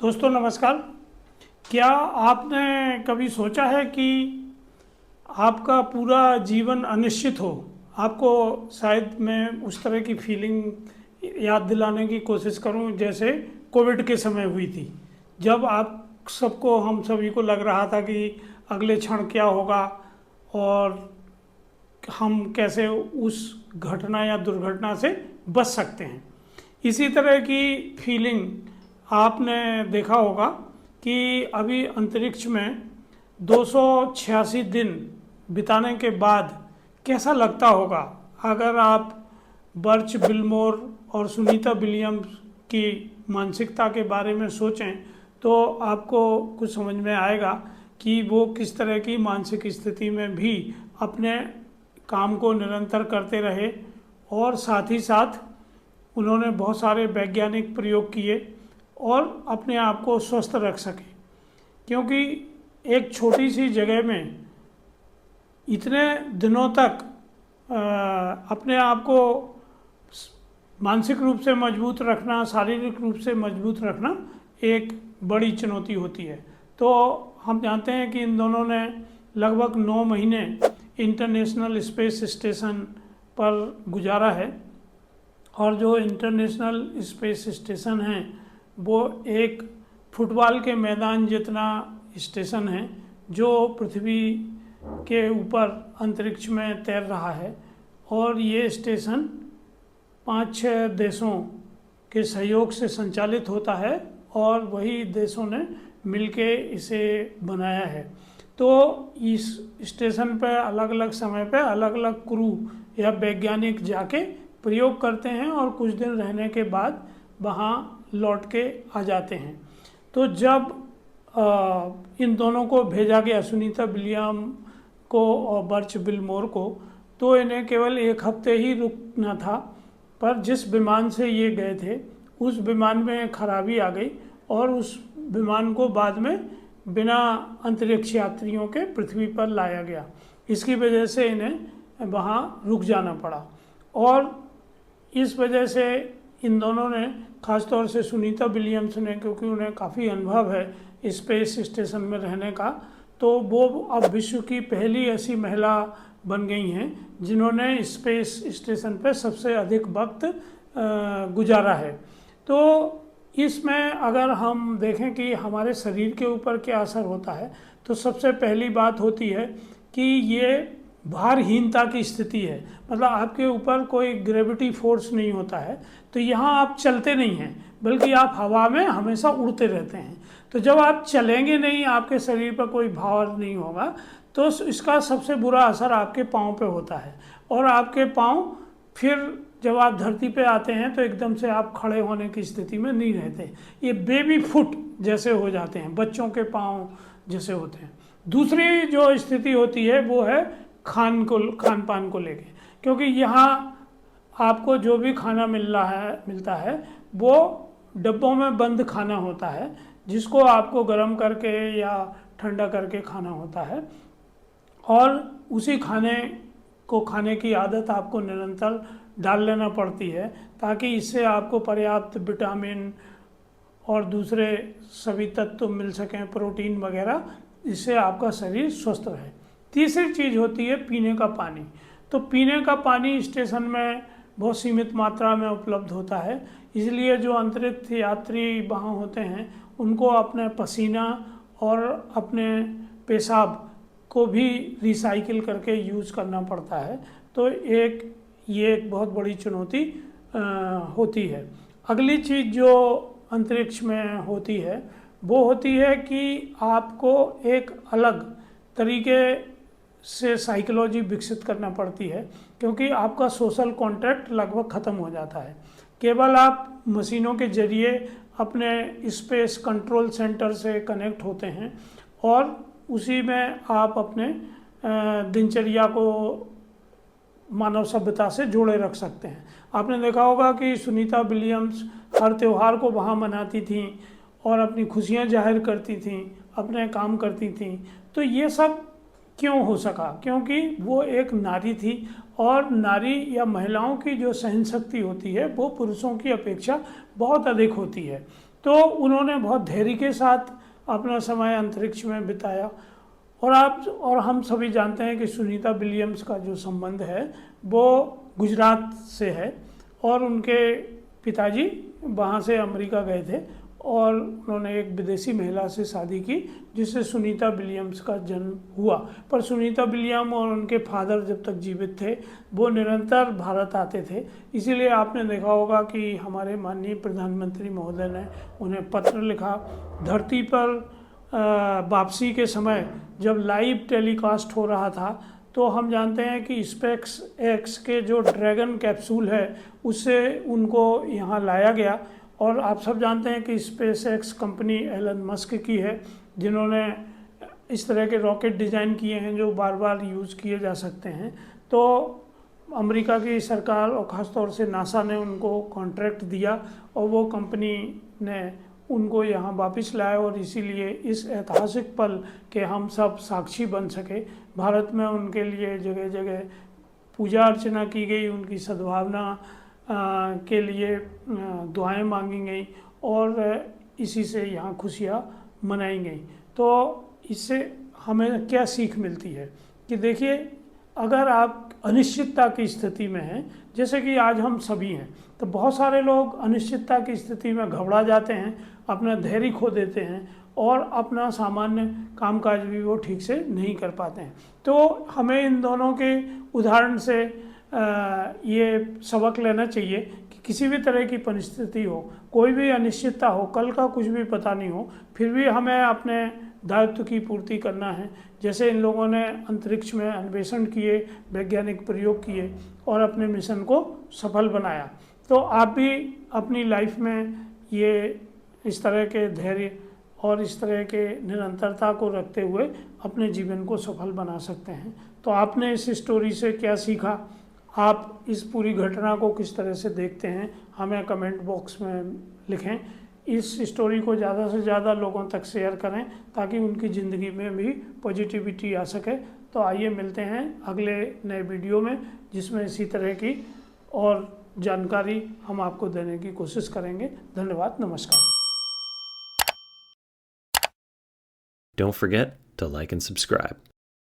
दोस्तों नमस्कार। क्या आपने कभी सोचा है कि आपका पूरा जीवन अनिश्चित हो? आपको शायद मैं उस तरह की फीलिंग याद दिलाने की कोशिश करूं जैसे कोविड के समय हुई थी, जब आप सबको हम सभी को लग रहा था कि अगले क्षण क्या होगा और हम कैसे उस घटना या दुर्घटना से बच सकते हैं। इसी तरह की फीलिंग आपने देखा होगा कि अभी अंतरिक्ष में 286 दिन बिताने के बाद कैसा लगता होगा। अगर आप बर्च बिलमोर और सुनीता विलियम्स की मानसिकता के बारे में सोचें तो आपको कुछ समझ में आएगा कि वो किस तरह की मानसिक स्थिति में भी अपने काम को निरंतर करते रहे और साथ ही साथ उन्होंने बहुत सारे वैज्ञानिक प्रयोग किए और अपने आप को स्वस्थ रख सके, क्योंकि एक छोटी सी जगह में इतने दिनों तक अपने आप को मानसिक रूप से मजबूत रखना, शारीरिक रूप से मजबूत रखना एक बड़ी चुनौती होती है। तो हम जानते हैं कि इन दोनों ने लगभग 9 महीने इंटरनेशनल स्पेस स्टेशन पर गुजारा है और जो इंटरनेशनल स्पेस स्टेशन है वो एक फुटबॉल के मैदान जितना स्टेशन है जो पृथ्वी के ऊपर अंतरिक्ष में तैर रहा है। और ये स्टेशन 5-6 देशों के सहयोग से संचालित होता है और वही देशों ने मिलके इसे बनाया है। तो इस स्टेशन पर अलग अलग समय पर अलग अलग क्रू या वैज्ञानिक जाके प्रयोग करते हैं और कुछ दिन रहने के बाद वहाँ लौट के आ जाते हैं। तो जब इन दोनों को भेजा गया, सुनीता विलियम को और बर्च बिलमोर को, तो इन्हें केवल 1 हफ्ते ही रुकना था। पर जिस विमान से ये गए थे उस विमान में खराबी आ गई और उस विमान को बाद में बिना अंतरिक्ष यात्रियों के पृथ्वी पर लाया गया। इसकी वजह से इन्हें वहाँ रुक जाना पड़ा और इस वजह से इन दोनों ने, ख़ासतौर से सुनीता विलियम्स ने, क्योंकि उन्हें काफ़ी अनुभव है स्पेस स्टेशन में रहने का, तो वो अब विश्व की पहली ऐसी महिला बन गई हैं जिन्होंने स्पेस स्टेशन पर सबसे अधिक वक्त गुजारा है। तो इसमें अगर हम देखें कि हमारे शरीर के ऊपर क्या असर होता है तो सबसे पहली बात होती है कि ये भारहीनता की स्थिति है। मतलब आपके ऊपर कोई ग्रेविटी फोर्स नहीं होता है, तो यहाँ आप चलते नहीं हैं बल्कि आप हवा में हमेशा उड़ते रहते हैं। तो जब आप चलेंगे नहीं, आपके शरीर पर कोई भार नहीं होगा, तो इसका सबसे बुरा असर आपके पाँव पे होता है और आपके पाँव फिर जब आप धरती पे आते हैं तो एकदम से आप खड़े होने की स्थिति में नहीं रहते। ये बेबी फुट जैसे हो जाते हैं, बच्चों के पाँव जैसे होते हैं। दूसरी जो स्थिति होती है वो है खान पान को लेके, क्योंकि यहाँ आपको जो भी खाना मिलता है वो डब्बों में बंद खाना होता है जिसको आपको गर्म करके या ठंडा करके खाना होता है और उसी खाने को खाने की आदत आपको निरंतर डाल लेना पड़ती है ताकि इससे आपको पर्याप्त विटामिन और दूसरे सभी तत्व मिल सकें, प्रोटीन वगैरह, इससे आपका शरीर स्वस्थ रहे। तीसरी चीज़ होती है पीने का पानी। तो पीने का पानी स्टेशन में बहुत सीमित मात्रा में उपलब्ध होता है, इसलिए जो अंतरिक्ष यात्री वहाँ होते हैं उनको अपने पसीना और अपने पेशाब को भी रिसाइकिल करके यूज़ करना पड़ता है। तो ये एक बहुत बड़ी चुनौती होती है। अगली चीज़ जो अंतरिक्ष में होती है वो होती है कि आपको एक अलग तरीके से साइकोलॉजी विकसित करना पड़ती है, क्योंकि आपका सोशल कॉन्टैक्ट लगभग ख़त्म हो जाता है। केवल आप मशीनों के ज़रिए अपने स्पेस कंट्रोल सेंटर से कनेक्ट होते हैं और उसी में आप अपने दिनचर्या को मानव सभ्यता से जोड़े रख सकते हैं। आपने देखा होगा कि सुनीता विलियम्स हर त्यौहार को वहाँ मनाती थीं और अपनी खुशियाँ जाहिर करती थीं, अपने काम करती थीं। तो ये सब क्यों हो सका? क्योंकि वो एक नारी थी और नारी या महिलाओं की जो सहन शक्ति होती है वो पुरुषों की अपेक्षा बहुत अधिक होती है। तो उन्होंने बहुत धैर्य के साथ अपना समय अंतरिक्ष में बिताया। और हम सभी जानते हैं कि सुनीता विलियम्स का जो संबंध है वो गुजरात से है, और उनके पिताजी वहाँ से अमेरिका गए थे और उन्होंने एक विदेशी महिला से शादी की जिससे सुनीता विलियम्स का जन्म हुआ। पर सुनीता विलियम और उनके फादर जब तक जीवित थे वो निरंतर भारत आते थे। इसीलिए आपने देखा होगा कि हमारे माननीय प्रधानमंत्री महोदय ने उन्हें पत्र लिखा। धरती पर वापसी के समय जब लाइव टेलीकास्ट हो रहा था तो हम जानते हैं कि स्पेस एक्स के जो ड्रैगन कैप्सूल है उससे उनको यहाँ लाया गया। और आप सब जानते हैं कि SpaceX company Elon Musk की है, जिन्होंने इस तरह के रॉकेट डिज़ाइन किए हैं जो बार बार यूज़ किए जा सकते हैं। तो अमेरिका की सरकार और ख़ासतौर से नासा ने उनको कॉन्ट्रैक्ट दिया और वो कंपनी ने उनको यहाँ वापस लाया, और इसीलिए इस ऐतिहासिक पल के हम सब साक्षी बन सके। भारत में उनके लिए जगह जगह पूजा अर्चना की गई, उनकी सद्भावना के लिए दुआएं मांगी गई और इसी से यहाँ खुशियाँ मनाई गई। तो इससे हमें क्या सीख मिलती है कि देखिए, अगर आप अनिश्चितता की स्थिति में हैं, जैसे कि आज हम सभी हैं, तो बहुत सारे लोग अनिश्चितता की स्थिति में घबरा जाते हैं, अपना धैर्य खो देते हैं और अपना सामान्य कामकाज भी वो ठीक से नहीं कर पाते हैं। तो हमें इन दोनों के उदाहरण से ये सबक लेना चाहिए कि किसी भी तरह की परिस्थिति हो, कोई भी अनिश्चितता हो, कल का कुछ भी पता नहीं हो, फिर भी हमें अपने दायित्व की पूर्ति करना है। जैसे इन लोगों ने अंतरिक्ष में अन्वेषण किए, वैज्ञानिक प्रयोग किए और अपने मिशन को सफल बनाया, तो आप भी अपनी लाइफ में ये इस तरह के धैर्य और इस तरह के निरंतरता को रखते हुए अपने जीवन को सफल बना सकते हैं। तो आपने इस स्टोरी से क्या सीखा, आप इस पूरी घटना को किस तरह से देखते हैं, हमें कमेंट बॉक्स में लिखें। इस स्टोरी को ज़्यादा से ज़्यादा लोगों तक शेयर करें ताकि उनकी ज़िंदगी में भी पॉजिटिविटी आ सके। तो आइए मिलते हैं अगले नए वीडियो में, जिसमें इसी तरह की और जानकारी हम आपको देने की कोशिश करेंगे। धन्यवाद, नमस्कार। Don't forget to like and subscribe.